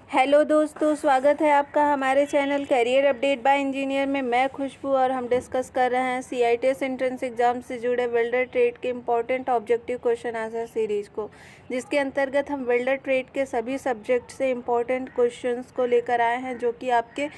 Hello दोस्तों, स्वागत है आपका हमारे channel career update bye engineer में। मैं खुशबू और हम डिस्कस कर रहे हैं CITS एंट्रेंस एग्जाम से जुड़े वेल्डर ट्रेड के important objective question answer series को, जिसके अंतर्गत हम वेल्डर ट्रेड के सभी सब्जेक्ट से इम्पोर्टेंट क्वेश्चंस को लेकर आए हैं, जो कि आपके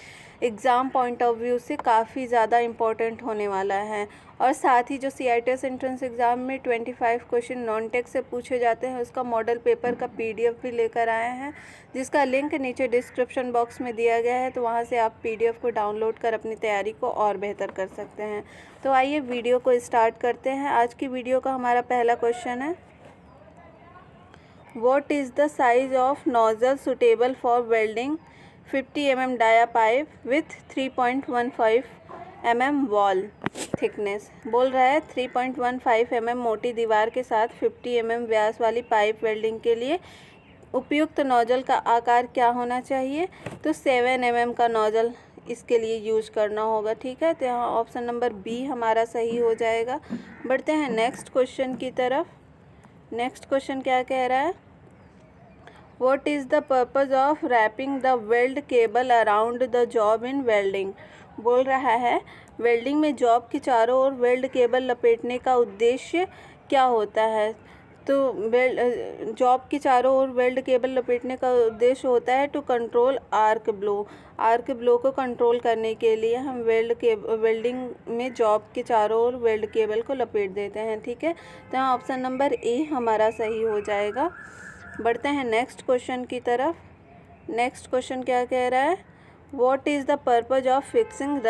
एग्ज़ाम पॉइंट ऑफ व्यू से काफ़ी ज़्यादा इम्पोर्टेंट होने वाला है। और साथ ही जो CITS एंट्रेंस एग्ज़ाम में 25 क्वेश्चन नॉन टेक से पूछे जाते हैं, उसका मॉडल पेपर का PDF भी लेकर आए हैं, जिसका लिंक नीचे डिस्क्रिप्शन बॉक्स में दिया गया है। तो वहां से आप PDF को डाउनलोड कर अपनी तैयारी को और बेहतर कर सकते हैं। तो आइए वीडियो को स्टार्ट करते हैं। आज की वीडियो का हमारा पहला क्वेश्चन है, what is the size of nozzle suitable for welding 50 mm dia pipe with 3.15 mm wall thickness. बोल रहा है 3.15 mm मोटी दीवार के साथ 50 mm व्यास वाली पाइप वेल्डिंग के लिए उपयुक्त नोजल का आकार क्या होना चाहिए। तो 7 mm का नोजल इसके लिए यूज करना होगा। ठीक है, तो यहाँ ऑप्शन नंबर बी हमारा सही हो जाएगा। बढ़ते हैं नेक्स्ट क्वेश्चन की तरफ। नेक्स्ट क्वेश्चन क्या कह रहा है, what is the purpose of wrapping the weld cable around the job in welding. बोल रहा है वेल्डिंग में जॉब के चारों ओर वेल्ड केबल लपेटने का उद्देश्य क्या होता है। तो जॉब के चारों ओर वेल्ड केबल लपेटने का उद्देश्य होता है to control arc blow. Arc blow को कंट्रोल करने के लिए हम वेल्डिंग में जॉब के चारों ओर वेल्ड केबल को लपेट देते हैं। ठीक है, तो यहाँ ऑप्शन नंबर ए हमारा सही हो जाएगा। बढ़ते हैं नेक्स्ट क्वेश्चन की तरफ। नेक्स्ट क्वेश्चन क्या कह रहा है, what is the purpose of fixing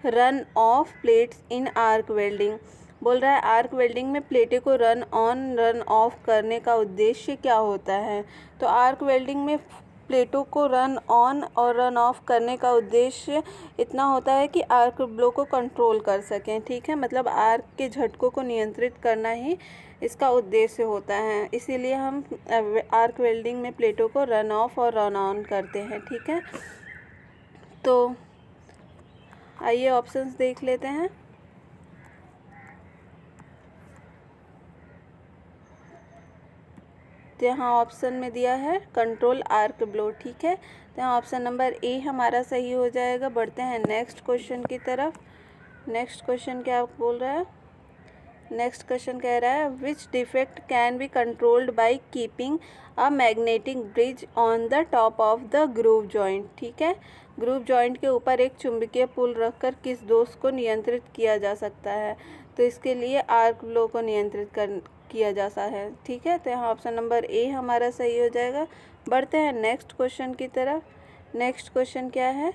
run of plates in arc welding. बोल रहा है आर्क वेल्डिंग में प्लेटें को रन ऑन रन ऑफ करने का उद्देश्य क्या होता है। तो आर्क वेल्डिंग में प्लेटों को रन ऑन और रन ऑफ करने का उद्देश्य इतना होता है कि आर्क ब्लो को कंट्रोल कर सकें। ठीक है, मतलब आर्क के झटकों को नियंत्रित करना ही इसका उद्देश्य होता है। इसीलिए हम आर्क वेल्डिंग में प्लेटों को रन ऑफ और रन ऑन करते हैं। ठीक है, तो आइए ऑप्शंस देख लेते हैं। तो यहाँ ऑप्शन में दिया है कंट्रोल आर्क ब्लो। ठीक है, तो यहाँ ऑप्शन नंबर ए हमारा सही हो जाएगा। बढ़ते हैं नेक्स्ट क्वेश्चन की तरफ। नेक्स्ट क्वेश्चन क्या बोल रहा है, नेक्स्ट क्वेश्चन कह रहा है which defect can be controlled by keeping a magnetic bridge on the top of the groove joint. ठीक है, ग्रूव जॉइंट के ऊपर एक चुंबकीय पुल रखकर किस दोष को नियंत्रित किया जा सकता है। तो इसके लिए आर्क ब्लो को नियंत्रित किया जाता है। ठीक है, तो यहाँ ऑप्शन नंबर ए हमारा सही हो जाएगा। बढ़ते हैं नेक्स्ट क्वेश्चन की तरफ। नेक्स्ट क्वेश्चन क्या है,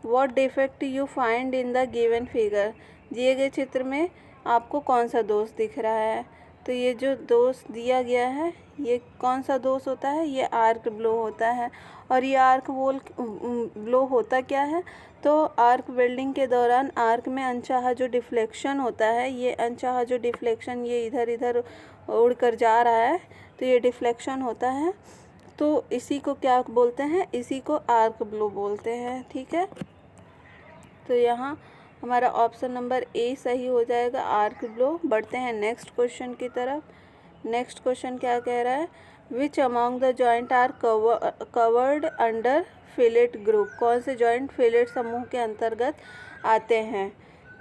what defect you find in the given figure. दिए गए चित्र में आपको कौन सा दोष दिख रहा है। तो ये जो दोष दिया गया है, ये कौन सा दोष होता है, ये आर्क ब्लो होता है। और ये आर्क ब्लो होता क्या है, तो आर्क वेल्डिंग के दौरान आर्क में अनचाहा जो डिफ्लेक्शन होता है, ये अनचाहा जो डिफ्लेक्शन ये इधर इधर उड़ कर जा रहा है, तो ये डिफ्लेक्शन होता है। तो इसी को क्या बोलते हैं, इसी को आर्क ब्लो बोलते हैं। ठीक है, तो यहाँ हमारा ऑप्शन नंबर ए सही हो जाएगा, आर्क ब्लो। बढ़ते हैं नेक्स्ट क्वेश्चन की तरफ। नेक्स्ट क्वेश्चन क्या कह रहा है, which among the joint are covered under fillet group. कौन से जॉइंट फिलेट समूह के अंतर्गत आते हैं।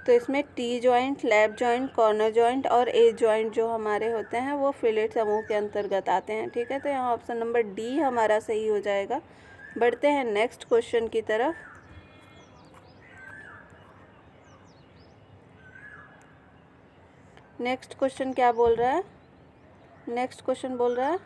तो इसमें T joint, lap joint, corner joint और एज जॉइंट जो हमारे होते हैं वो फिलेट समूह के अंतर्गत आते हैं। ठीक है, तो यहाँ ऑप्शन नंबर डी हमारा सही हो जाएगा। बढ़ते हैं नेक्स्ट क्वेश्चन की तरफ। नेक्स्ट क्वेश्चन क्या बोल रहा है, नेक्स्ट क्वेश्चन बोल रहा है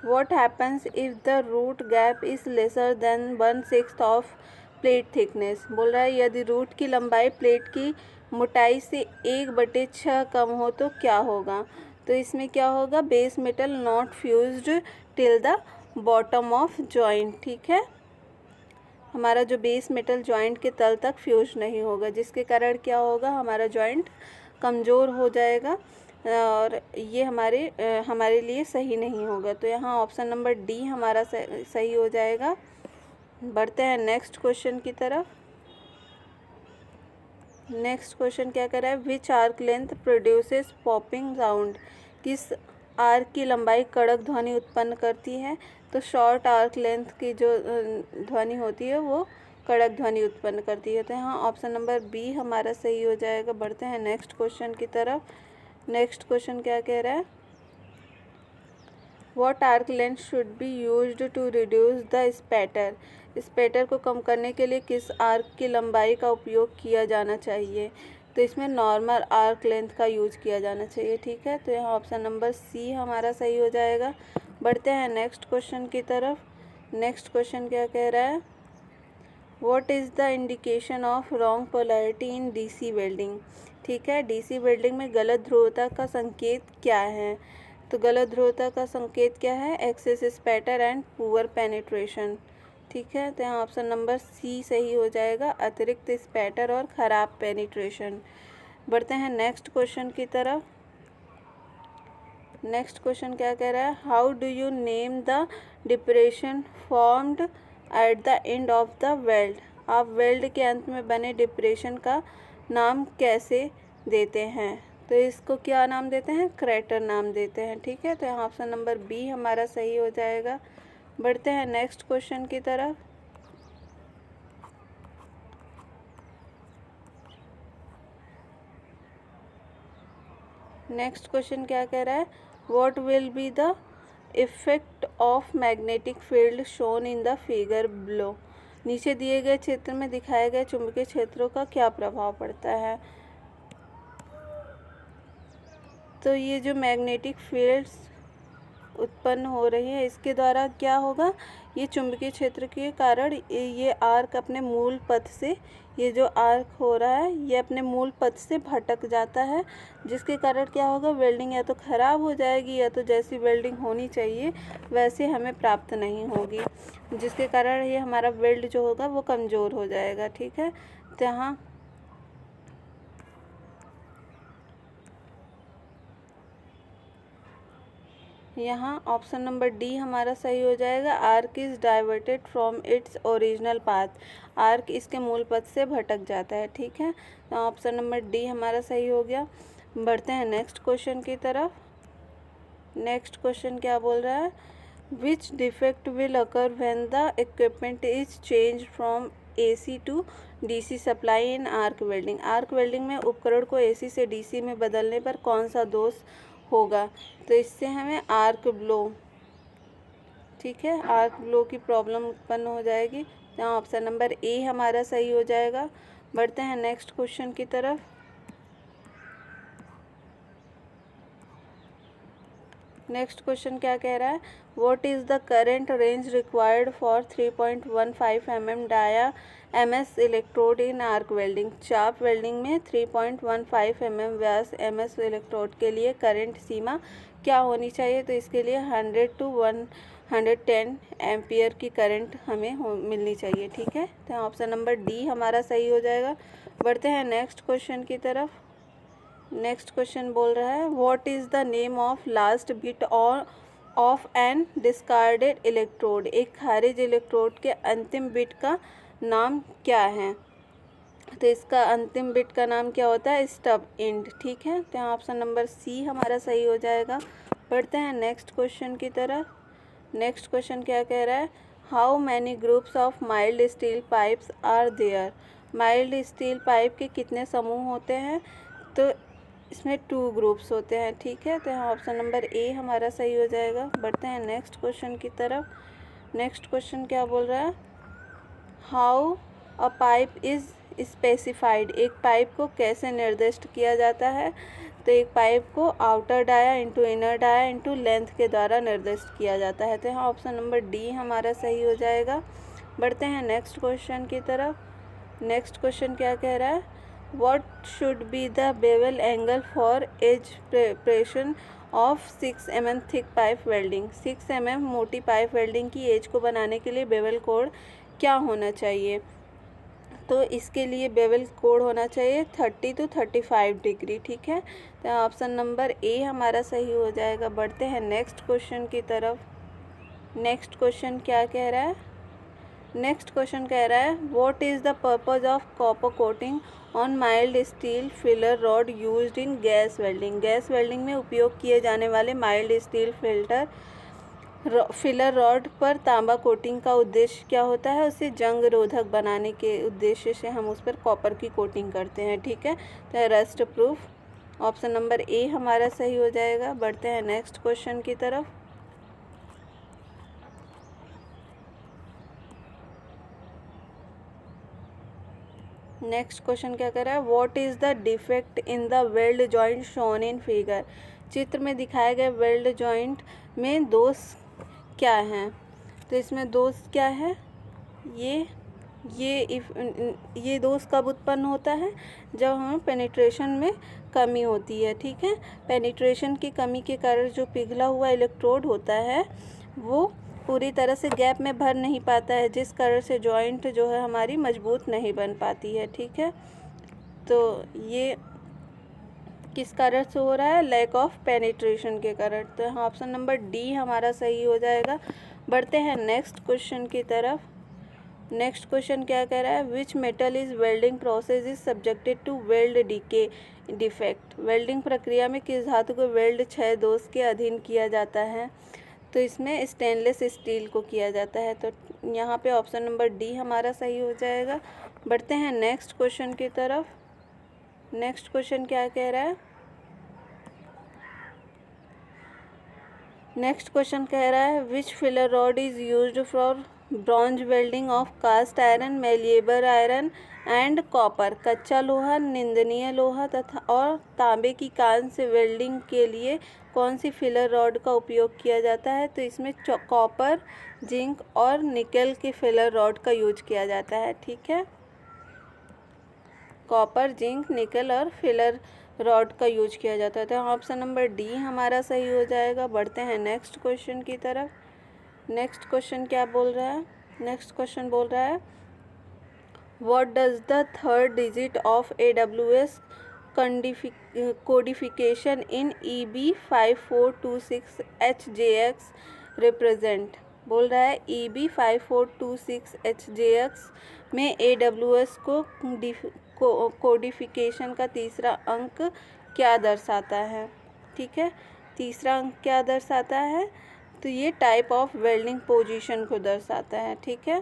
what happens if the root gap is lesser than 1/6 of plate thickness. बोल रहा है यदि रूट की लंबाई प्लेट की मोटाई से 1/6 कम हो तो क्या होगा। तो इसमें क्या होगा, base metal not fused till the bottom of joint. ठीक है, हमारा जो बेस मेटल जॉइंट के तल तक फ्यूज नहीं होगा, जिसके कारण क्या होगा, हमारा जॉइंट कमज़ोर हो जाएगा और ये हमारे लिए सही नहीं होगा। तो यहाँ ऑप्शन नंबर डी हमारा सही हो जाएगा। बढ़ते हैं नेक्स्ट क्वेश्चन की तरफ। नेक्स्ट क्वेश्चन क्या कर रहा है, which arc length produces popping sound. किस आर्क की लंबाई कड़क ध्वनि उत्पन्न करती है? तो शॉर्ट आर्क लेंथ की जो ध्वनि होती है वो कड़क ध्वनि उत्पन्न करती है। तो यहाँ ऑप्शन नंबर बी हमारा सही हो जाएगा। बढ़ते हैं नेक्स्ट क्वेश्चन की तरफ। नेक्स्ट क्वेश्चन क्या कह रहा है? What arc length should be used to reduce the spatter? Spatter को कम करने के लिए किस आर्क की लंबाई का उपयोग किया जाना चाहिए? तो इसमें नॉर्मल आर्क लेंथ का यूज किया जाना चाहिए। ठीक है, तो यहाँ ऑप्शन नंबर सी हमारा सही हो जाएगा। बढ़ते हैं नेक्स्ट क्वेश्चन की तरफ। नेक्स्ट क्वेश्चन क्या कह रहा है? What is the indication of wrong polarity in DC welding? ठीक है, डीसी वेल्डिंग में गलत ध्रुवता का संकेत क्या है? तो गलत ध्रुवता का संकेत क्या है? Excess spatter and poor penetration. ठीक है, तो यहाँ ऑप्शन नंबर सी सही हो जाएगा, अतिरिक्त स्पैटर और ख़राब पेनिट्रेशन। बढ़ते हैं नेक्स्ट क्वेश्चन की तरफ। नेक्स्ट क्वेश्चन क्या कह रहा है? How do you name the depression formed at the end of the weld? आप वेल्ड के अंत में बने डिप्रेशन का नाम कैसे देते हैं? तो इसको क्या नाम देते हैं? क्रेटर नाम देते हैं। ठीक है, तो यहाँ ऑप्शन नंबर बी हमारा सही हो जाएगा। बढ़ते हैं नेक्स्ट क्वेश्चन की तरफ। नेक्स्ट क्वेश्चन क्या कह रहा है? What will be the effect of magnetic field shown in the figure below? नीचे दिए गए चित्र में दिखाए गए चुंबकीय क्षेत्रों का क्या प्रभाव पड़ता है? तो ये जो मैग्नेटिक फील्ड्स उत्पन्न हो रही है इसके द्वारा क्या होगा? ये चुंबकीय क्षेत्र के कारण ये आर्क अपने मूल पथ से, ये जो आर्क हो रहा है ये अपने मूल पथ से भटक जाता है, जिसके कारण क्या होगा? वेल्डिंग या तो ख़राब हो जाएगी या तो जैसी वेल्डिंग होनी चाहिए वैसे हमें प्राप्त नहीं होगी, जिसके कारण ये हमारा वेल्ड जो होगा वो कमज़ोर हो जाएगा। ठीक है, तो यहाँ ऑप्शन नंबर डी हमारा सही हो जाएगा। Arc is diverted from its original path. Arc इसके मूल पथ से भटक जाता है। ठीक है, तो ऑप्शन नंबर डी हमारा सही हो गया। बढ़ते हैं नेक्स्ट क्वेश्चन की तरफ। नेक्स्ट क्वेश्चन क्या बोल रहा है? Which defect will occur when the equipment is change from AC to DC supply in arc welding? Arc welding में उपकरण को AC से DC में बदलने पर कौन सा दोष होगा? तो इससे हमें आर्क ब्लो, ठीक है, आर्क ब्लो की प्रॉब्लम उत्पन्न हो जाएगी। यहाँ ऑप्शन नंबर ए हमारा सही हो जाएगा। बढ़ते हैं नेक्स्ट क्वेश्चन की तरफ। नेक्स्ट क्वेश्चन क्या कह रहा है? What is the current range required for 3.15 mm dia MS electrode in arc welding? चाप वेल्डिंग में 3.15 mm व्यास MS इलेक्ट्रोड के लिए करंट सीमा क्या होनी चाहिए? तो इसके लिए 100 to 110 एम्पियर की करंट हमें मिलनी चाहिए। ठीक है, तो ऑप्शन नंबर डी हमारा सही हो जाएगा। बढ़ते हैं नेक्स्ट क्वेश्चन की तरफ। नेक्स्ट क्वेश्चन बोल रहा है what is the name of last bit और ऑफ एन डिस्कार्डेड इलेक्ट्रोड? एक खारिज इलेक्ट्रोड के अंतिम बिट का नाम क्या है? तो इसका अंतिम बिट का नाम क्या होता है? Stub and. ठीक है, तो यहाँ ऑप्शन नंबर सी हमारा सही हो जाएगा। बढ़ते हैं नेक्स्ट क्वेश्चन की तरफ। नेक्स्ट क्वेश्चन क्या कह रहा है? How many groups of mild steel pipes are there? Mild steel pipe के कितने समूह होते हैं? तो इसमें 2 ग्रुप्स होते हैं। ठीक है, तो यहाँ ऑप्शन नंबर ए हमारा सही हो जाएगा। बढ़ते हैं नेक्स्ट क्वेश्चन की तरफ। नेक्स्ट क्वेश्चन क्या बोल रहा है? How a pipe is specified? एक पाइप को कैसे निर्दिष्ट किया जाता है? तो एक पाइप को outer dia into inner dia into length के द्वारा निर्दिष्ट किया जाता है। तो यहाँ ऑप्शन नंबर डी हमारा सही हो जाएगा। बढ़ते हैं नेक्स्ट क्वेश्चन की तरफ। नेक्स्ट क्वेश्चन क्या कह रहा है? What should be the bevel angle for edge preparation of 6 mm thick pipe welding? 6 mm मोटी पाइप वेल्डिंग की एज को बनाने के लिए बेवल कोण क्या होना चाहिए? तो इसके लिए बेवल कोण होना चाहिए 30 to 35 डिग्री। ठीक है, तो ऑप्शन नंबर ए हमारा सही हो जाएगा। बढ़ते हैं नेक्स्ट क्वेश्चन की तरफ। नेक्स्ट क्वेश्चन क्या कह रहा है? नेक्स्ट क्वेश्चन कह रहा है what is the purpose of copper coating on mild steel filler rod used in gas welding. Gas welding में उपयोग किए जाने वाले माइल्ड स्टील फिलर रॉड पर तांबा कोटिंग का उद्देश्य क्या होता है? उसे जंग रोधक बनाने के उद्देश्य से हम उस पर कॉपर की कोटिंग करते हैं। ठीक है, तो rust proof option number A हमारा सही हो जाएगा। बढ़ते हैं नेक्स्ट क्वेश्चन की तरफ। नेक्स्ट क्वेश्चन क्या कर रहा है what is the defect in the weld joint shown in figure. चित्र में दिखाए गए वेल्ड जॉइंट में दोष क्या हैं? तो इसमें दोष क्या है? ये दोष कब उत्पन्न होता है? जब हमें पेनिट्रेशन में कमी होती है। ठीक है, पेनिट्रेशन की कमी के कारण जो पिघला हुआ इलेक्ट्रोड होता है वो पूरी तरह से गैप में भर नहीं पाता है, जिस कारण से जॉइंट जो है हमारी मजबूत नहीं बन पाती है। ठीक है, तो ये किस कारण से हो रहा है? लैक ऑफ पेनिट्रेशन के कारण। तो यहाँ ऑप्शन नंबर डी हमारा सही हो जाएगा। बढ़ते हैं नेक्स्ट क्वेश्चन की तरफ। नेक्स्ट क्वेश्चन क्या कह रहा है which metal is welding process is subjected to weld decay defect. Welding प्रक्रिया में किस धातु को वेल्ड क्षय दोष के अधीन किया जाता है? तो इसमें स्टेनलेस स्टील को किया जाता है। तो यहाँ पे ऑप्शन नंबर डी हमारा सही हो जाएगा। बढ़ते हैं नेक्स्ट क्वेश्चन की तरफ। नेक्स्ट क्वेश्चन क्या कह रहा है? नेक्स्ट क्वेश्चन कह रहा है which filler rod is used for bronze welding of cast iron, malleable iron and copper. कच्चा लोहा, निंदनीय लोहा तथा और तांबे की कान से वेल्डिंग के लिए कौन सी फिलर रॉड का उपयोग किया जाता है? तो इसमें कॉपर, जिंक और निकल के फिलर रॉड का यूज किया जाता है। ठीक है, कॉपर, जिंक, निकल और फिलर रॉड का यूज किया जाता है। तो ऑप्शन नंबर डी हमारा सही हो जाएगा। बढ़ते हैं नेक्स्ट क्वेश्चन की तरफ। नेक्स्ट क्वेश्चन क्या बोल रहा है? नेक्स्ट क्वेश्चन बोल रहा है what does the third digit of AWS codification in EB5426HJX represent. बोल रहा है EB5426HJX में AWS को कोडिफिकेशन का तीसरा अंक क्या दर्शाता है? ठीक है, तीसरा अंक क्या दर्शाता है? तो ये टाइप ऑफ वेल्डिंग पोजीशन को दर्शाता है। ठीक है,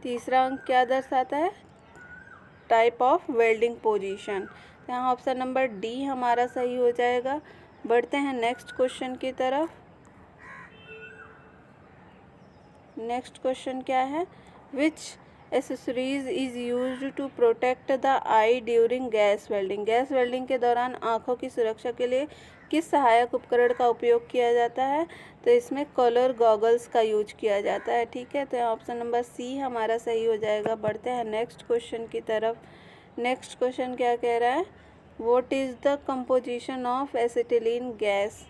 तीसरा अंक क्या दर्शाता है? Type of welding position. यहाँ ऑप्शन नंबर डी हमारा सही हो जाएगा। बढ़ते हैं नेक्स्ट क्वेश्चन की तरफ। नेक्स्ट क्वेश्चन क्या है which accessories is used to protect the eye during gas welding. Gas welding के दौरान आँखों की सुरक्षा के लिए किस सहायक उपकरण का उपयोग किया जाता है? तो इसमें कलर गॉगल्स का यूज किया जाता है। ठीक है, तो ऑप्शन नंबर सी हमारा सही हो जाएगा। बढ़ते हैं नेक्स्ट क्वेश्चन की तरफ। नेक्स्ट क्वेश्चन क्या कह रहा है what is the composition of acetylene gas.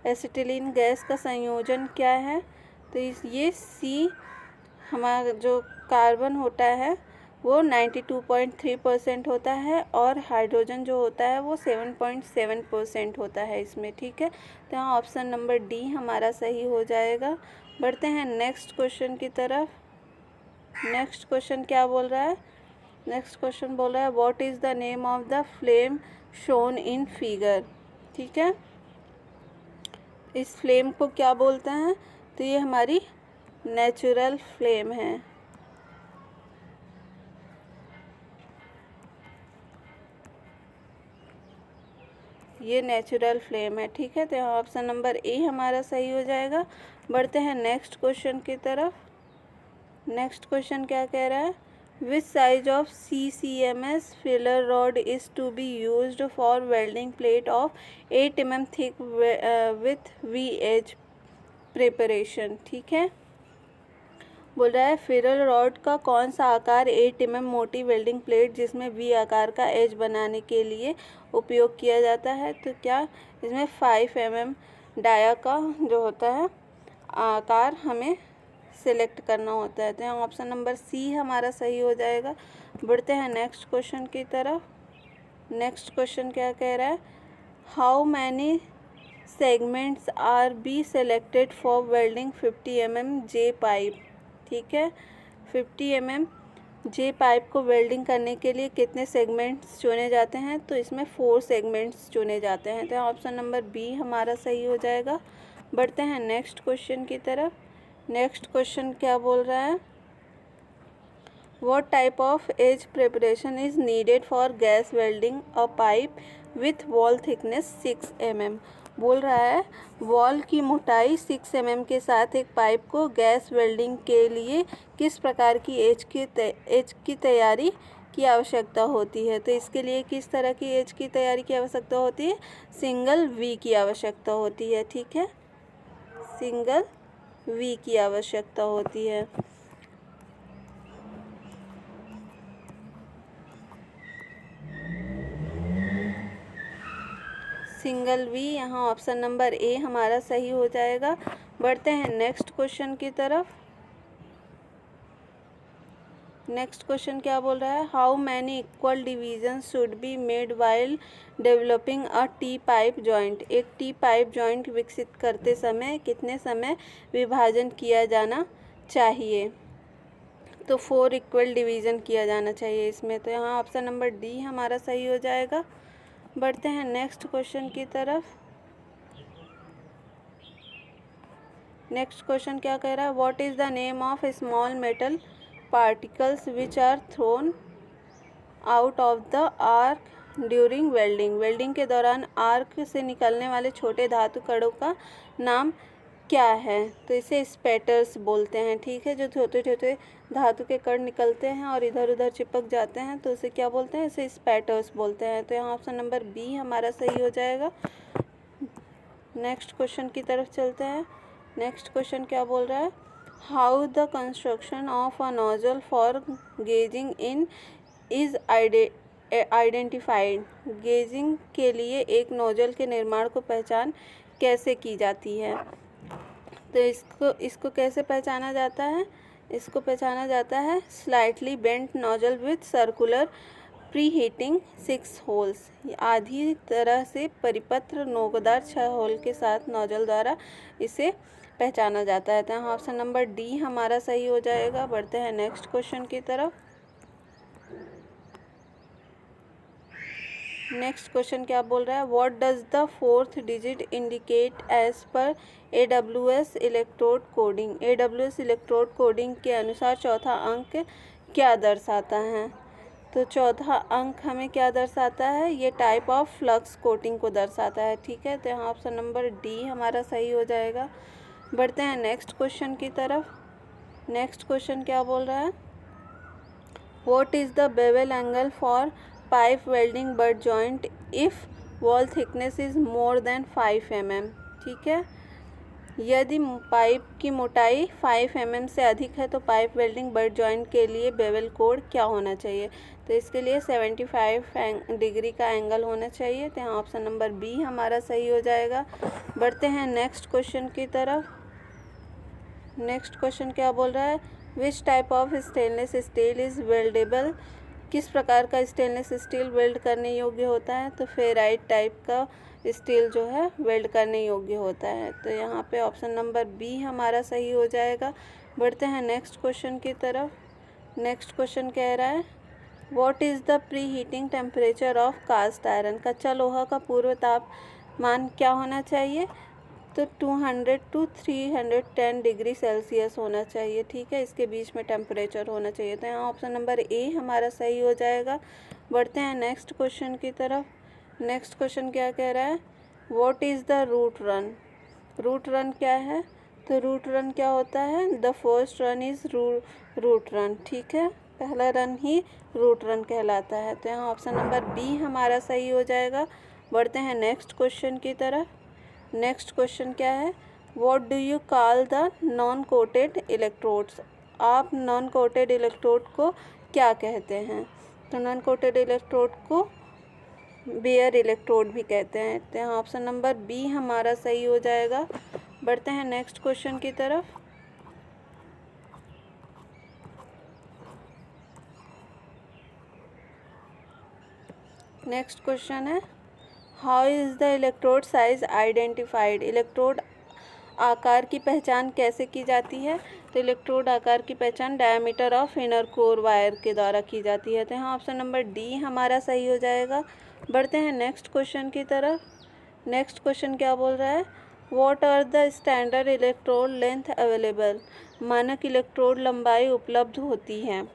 Acetylene gas का संयोजन क्या है? तो ये सी हमारा जो कार्बन होता है वो 92.3% होता है और हाइड्रोजन जो होता है वो 7.7% होता है इसमें। ठीक है, तो यहाँ ऑप्शन नंबर डी हमारा सही हो जाएगा। बढ़ते हैं नेक्स्ट क्वेश्चन की तरफ। नेक्स्ट क्वेश्चन क्या बोल रहा है? नेक्स्ट क्वेश्चन बोल रहा है what is the name of the flame shown in figure. ठीक है, इस फ्लेम को क्या बोलते हैं? तो ये हमारी नेचुरल फ्लेम है। ये नेचुरल फ्लेम है। ठीक है, तो यहाँ ऑप्शन नंबर ए हमारा सही हो जाएगा। बढ़ते हैं नेक्स्ट क्वेश्चन की तरफ। नेक्स्ट क्वेश्चन क्या कह रहा है which size of CCMS filler rod is to be used for welding plate of 8 mm thick with VH preparation. ठीक है, बोल रहा है फिलर रॉड का कौन सा आकार 8 mm मोटी वेल्डिंग प्लेट जिसमें V आकार का एज बनाने के लिए उपयोग किया जाता है? तो क्या इसमें 5 mm डाया का जो होता है आकार हमें सिलेक्ट करना होता है। तो यहाँ ऑप्शन नंबर सी हमारा सही हो जाएगा। बढ़ते हैं नेक्स्ट क्वेश्चन की तरफ। नेक्स्ट क्वेश्चन क्या कह रहा है how many segments R be selected for welding 50 mm J pipe. ठीक है, 50 mm जे पाइप को वेल्डिंग करने के लिए कितने सेगमेंट्स चुने जाते हैं? तो इसमें 4 सेगमेंट्स चुने जाते हैं। तो ऑप्शन नंबर बी हमारा सही हो जाएगा। बढ़ते हैं नेक्स्ट क्वेश्चन की तरफ। नेक्स्ट क्वेश्चन क्या बोल रहा है? What type of edge preparation is needed for gas welding a pipe with wall thickness 6 mm? बोल रहा है वॉल की मोटाई 6 mm के साथ एक पाइप को गैस वेल्डिंग के लिए किस प्रकार की एज की तैयारी की आवश्यकता होती है? तो इसके लिए किस तरह की एज की तैयारी की आवश्यकता होती है? सिंगल वी की आवश्यकता होती है। ठीक है, सिंगल वी की आवश्यकता होती है। सिंगल वी, यहाँ ऑप्शन नंबर ए हमारा सही हो जाएगा। बढ़ते हैं नेक्स्ट क्वेश्चन की तरफ। नेक्स्ट क्वेश्चन क्या बोल रहा है? How many equal division should be made while developing a T pipe joint? एक टी पाइप जॉइंट विकसित करते समय कितने समय विभाजन किया जाना चाहिए? तो 4 इक्वल डिवीज़न किया जाना चाहिए इसमें। तो यहाँ ऑप्शन नंबर डी हमारा सही हो जाएगा। बढ़ते हैं नेक्स्ट क्वेश्चन की तरफ। नेक्स्ट क्वेश्चन क्या कह रहा है? What is the name of small metal particles which are thrown out of the arc during welding? Welding के दौरान आर्क से निकलने वाले छोटे धातु कणों का नाम क्या है? तो इसे स्पैटर्स बोलते हैं। ठीक है, जो छोटे छोटे धातु के कण निकलते हैं और इधर उधर चिपक जाते हैं तो उसे क्या बोलते हैं? इसे स्पैटर्स बोलते हैं। तो यहाँ ऑप्शन नंबर बी हमारा सही हो जाएगा। नेक्स्ट क्वेश्चन की तरफ चलते हैं। नेक्स्ट क्वेश्चन क्या बोल रहा है? How the construction of a nozzle for gauging in is identified? Gauging के लिए एक नोजल के निर्माण को पहचान कैसे की जाती है? तो इसको कैसे पहचाना जाता है? इसको पहचाना जाता है slightly bent nozzle with circular pre heating 6 holes. आधी तरह से परिपत्र नोकदार 6 होल के साथ नोजल द्वारा इसे पहचाना जाता है। तो ऑप्शन नंबर डी हमारा सही हो जाएगा। बढ़ते हैं नेक्स्ट क्वेश्चन की तरफ। नेक्स्ट क्वेश्चन क्या बोल रहा है? What does the 4th digit indicate as per AWS electrode coding? AWS electrode coding के अनुसार चौथा अंक क्या दर्शाता है? तो चौथा अंक हमें क्या दर्शाता है? ये टाइप ऑफ फ्लक्स कोटिंग को दर्शाता है। ठीक है, तो यहाँ ऑप्शन नंबर डी हमारा सही हो जाएगा। बढ़ते हैं नेक्स्ट क्वेश्चन की तरफ। नेक्स्ट क्वेश्चन क्या बोल रहा है? What is the bevel angle for pipe welding butt joint if wall thickness is more than 5 mm? ठीक है, यदि पाइप की मोटाई 5 mm से अधिक है तो पाइप वेल्डिंग बट जॉइंट के लिए बेवल कोड क्या होना चाहिए? तो इसके लिए 75 डिग्री का एंगल होना चाहिए। तो यहाँ ऑप्शन नंबर बी हमारा सही हो जाएगा। बढ़ते हैं नेक्स्ट क्वेश्चन की तरफ। नेक्स्ट क्वेश्चन क्या बोल रहा है? Which type of stainless steel is weldable? किस प्रकार का स्टेनलेस स्टील वेल्ड करने योग्य होता है? तो फेराइट टाइप का स्टील जो है वेल्ड करने योग्य होता है। तो यहाँ पे ऑप्शन नंबर बी हमारा सही हो जाएगा। बढ़ते हैं नेक्स्ट क्वेश्चन की तरफ। नेक्स्ट क्वेश्चन कह रहा है what is the preheating temperature of cast iron? कच्चा लोहा का पूर्व तापमान क्या होना चाहिए? तो 200 to 310 डिग्री सेल्सियस होना चाहिए। ठीक है, इसके बीच में टेम्परेचर होना चाहिए। तो यहाँ ऑप्शन नंबर ए हमारा सही हो जाएगा। बढ़ते हैं नेक्स्ट क्वेश्चन की तरफ। नेक्स्ट क्वेश्चन क्या कह रहा है? What is the root run? Root run क्या है? तो रूट रन क्या होता है? The first run is root run. ठीक है, पहला रन ही रूट रन कहलाता है। तो यहाँ ऑप्शन नंबर बी हमारा सही हो जाएगा। बढ़ते हैं नेक्स्ट क्वेश्चन की तरफ। नेक्स्ट क्वेश्चन क्या है? What do you call the non coated electrodes? आप नॉन कोटेड इलेक्ट्रोड को क्या कहते हैं? तो नॉन कोटेड इलेक्ट्रोड को बेयर इलेक्ट्रोड भी कहते हैं। तो यहाँ ऑप्शन नंबर बी हमारा सही हो जाएगा। बढ़ते हैं नेक्स्ट क्वेश्चन की तरफ। नेक्स्ट क्वेश्चन है how is the electrode size identified? Electrode आकार की पहचान कैसे की जाती है? तो इलेक्ट्रोड आकार की पहचान diameter of inner core wire के द्वारा की जाती है। तो यहाँ ऑप्शन नंबर डी हमारा सही हो जाएगा। बढ़ते हैं नेक्स्ट क्वेश्चन की तरफ। नेक्स्ट क्वेश्चन क्या बोल रहा है? What are the standard electrode length available? मानक इलेक्ट्रोड लंबाई उपलब्ध होती हैं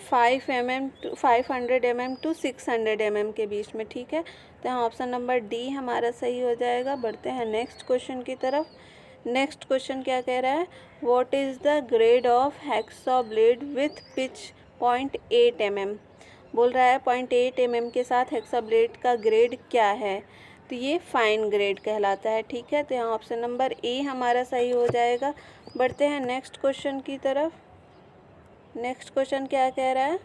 500 mm टू 600 mm के बीच में, ठीक है। तो यहाँ ऑप्शन नंबर डी हमारा सही हो जाएगा। बढ़ते हैं नेक्स्ट क्वेश्चन की तरफ। नेक्स्ट क्वेश्चन क्या कह रहा है? What is the grade of hacksaw blade with pitch 0.8 mm? बोल रहा है 0.8 mm के साथ हैक्सॉ ब्लेड का ग्रेड क्या है? तो ये फाइन ग्रेड कहलाता है, ठीक है। तो यहाँ ऑप्शन नंबर ए हमारा सही हो जाएगा। बढ़ते हैं नेक्स्ट क्वेश्चन की तरफ। नेक्स्ट क्वेश्चन क्या कह रहा है?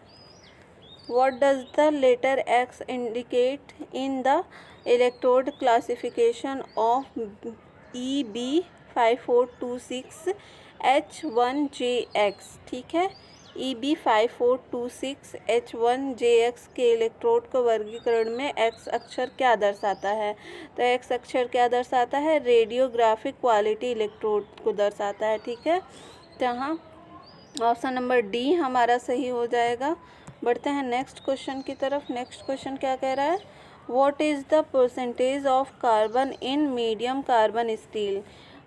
What does the letter X indicate in the electrode classification of EB5426H1JX? ठीक है, EB5426H1JX के इलेक्ट्रोड को वर्गीकरण में X अक्षर क्या दर्शाता है? तो X अक्षर क्या दर्शाता है? रेडियोग्राफिक क्वालिटी इलेक्ट्रोड को दर्शाता है, ठीक है। तो यहाँ ऑप्शन नंबर डी हमारा सही हो जाएगा। बढ़ते हैं नेक्स्ट क्वेश्चन की तरफ। नेक्स्ट क्वेश्चन क्या कह रहा है? What is the percentage of carbon in medium carbon steel?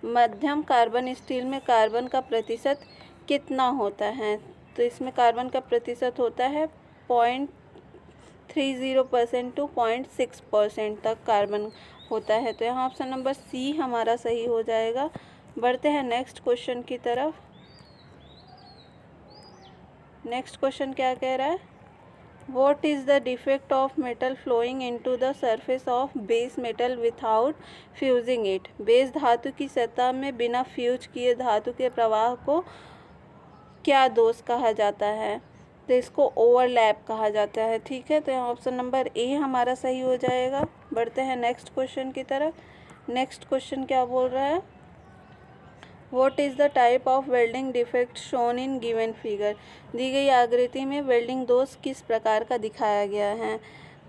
मध्यम कार्बन स्टील में कार्बन का प्रतिशत कितना होता है? तो इसमें कार्बन का प्रतिशत होता है 0.30% टू 0.6% तक कार्बन होता है। तो यहाँ ऑप्शन नंबर सी हमारा सही हो जाएगा। बढ़ते हैं नेक्स्ट क्वेश्चन की तरफ। नेक्स्ट क्वेश्चन क्या कह रहा है? What is the defect of metal flowing into the surface of base metal without fusing it? Base धातु की सतह में बिना फ्यूज किए धातु के प्रवाह को क्या दोष कहा जाता है? तो इसको ओवरलैप कहा जाता है, ठीक है। तो यहाँ ऑप्शन नंबर ए हमारा सही हो जाएगा। बढ़ते हैं नेक्स्ट क्वेश्चन की तरफ। नेक्स्ट क्वेश्चन क्या बोल रहा है? What is the type of welding defect shown in given figure? दी गई आकृति में वेल्डिंग दोष किस प्रकार का दिखाया गया है?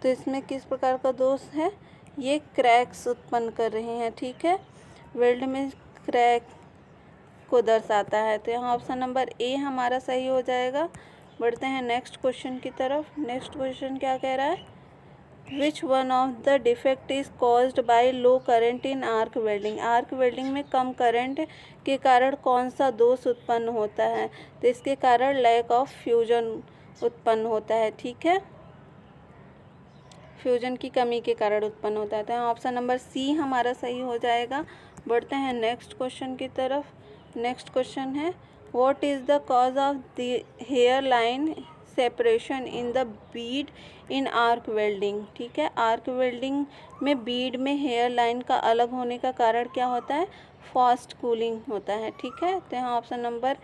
तो इसमें किस प्रकार का दोष है? ये क्रैक्स उत्पन्न कर रहे हैं, ठीक है। वेल्ड में क्रैक को दर्शाता है। तो यहाँ ऑप्शन नंबर ए हमारा सही हो जाएगा। बढ़ते हैं नेक्स्ट क्वेश्चन की तरफ। नेक्स्ट क्वेश्चन क्या कह रहा है? Which one of the defect is caused by low current in arc welding? Arc welding में कम करंट के कारण कौन सा दोष उत्पन्न होता है? तो इसके कारण लैक ऑफ फ्यूजन उत्पन्न होता है, ठीक है। फ्यूजन की कमी के कारण उत्पन्न होता है। तो ऑप्शन नंबर सी हमारा सही हो जाएगा। बढ़ते हैं नेक्स्ट क्वेश्चन की तरफ। नेक्स्ट क्वेश्चन है what is the cause of the hairline separation in the bead in arc welding? ठीक है, आर्क वेल्डिंग में बीड में हेयर लाइन का अलग होने का कारण क्या होता है? फास्ट कूलिंग होता है, ठीक है। तो यहाँ ऑप्शन नंबर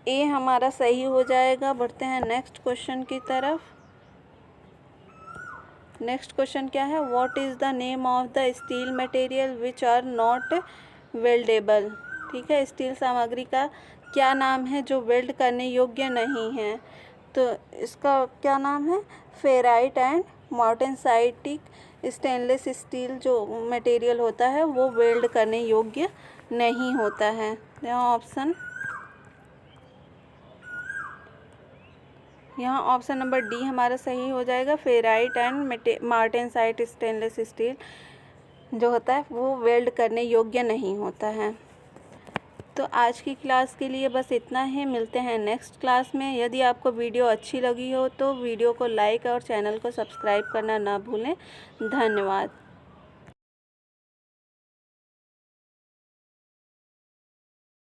ए हमारा सही हो जाएगा। बढ़ते हैं नेक्स्ट क्वेश्चन की तरफ। नेक्स्ट क्वेश्चन क्या है? What is the name of the steel material which are not weldable? ठीक है, स्टील सामग्री का क्या नाम है जो वेल्ड करने योग्य नहीं है? तो इसका क्या नाम है? फेराइट एंड मार्टेनसाइटिक स्टेनलेस स्टील जो मटेरियल होता है वो वेल्ड करने योग्य नहीं होता है। यहाँ ऑप्शन नंबर डी हमारा सही हो जाएगा। Ferrite and martensite stainless steel जो होता है वो वेल्ड करने योग्य नहीं होता है। तो आज की क्लास के लिए बस इतना ही। मिलते हैं नेक्स्ट क्लास में। यदि आपको वीडियो अच्छी लगी हो तो वीडियो को लाइक और चैनल को सब्सक्राइब करना ना भूलें। धन्यवाद।